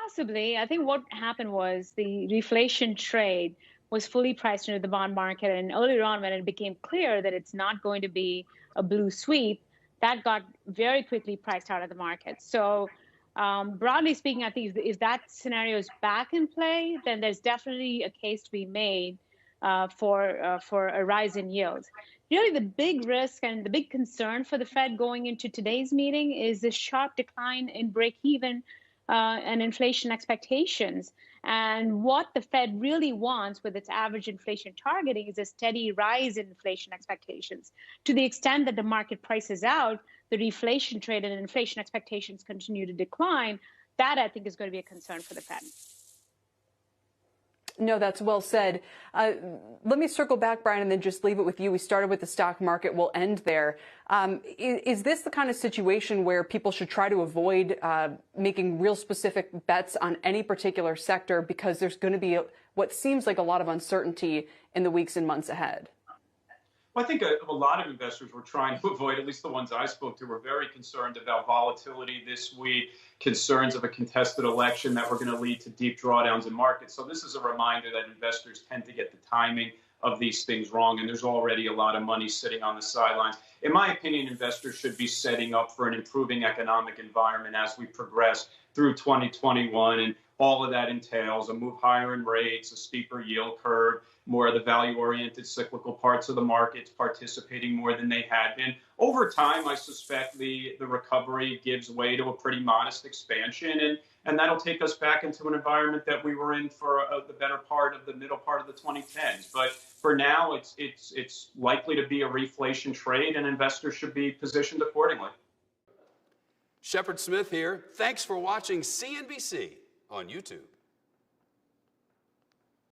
Possibly. I think what happened was the reflation trade was fully priced into the bond market. And earlier on, when it became clear that it's not going to be a blue sweep, that got very quickly priced out of the market. So, broadly speaking, I think if that scenario is back in play, then there's definitely a case to be made for a rise in yields. Really, the big risk and the big concern for the Fed going into today's meeting is the sharp decline in break-even and inflation expectations. And what the Fed really wants with its average inflation targeting is a steady rise in inflation expectations. To the extent that the market prices out the reflation trade and inflation expectations continue to decline, that I think is going to be a concern for the Fed. No, that's well said. Let me circle back, Brian, and then just leave it with you. We started with the stock market. We'll end there. Is this the kind of situation where people should try to avoid making real specific bets on any particular sector because there's going to be what seems like a lot of uncertainty in the weeks and months ahead? Well, I think a lot of investors were trying to avoid, at least the ones I spoke to, were very concerned about volatility this week, concerns of a contested election that were going to lead to deep drawdowns in markets. So this is a reminder that investors tend to get the timing of these things wrong, and there's already a lot of money sitting on the sidelines. In my opinion, investors should be setting up for an improving economic environment as we progress through 2021, and all of that entails a move higher in rates, a steeper yield curve, more of the value-oriented cyclical parts of the markets participating more than they had been. Over time, I suspect the recovery gives way to a pretty modest expansion, and that'll take us back into an environment that we were in for the better part of the middle part of the 2010s. But for now, it's likely to be a reflation trade, and investors should be positioned accordingly. Shepard Smith here. Thanks for watching CNBC on YouTube.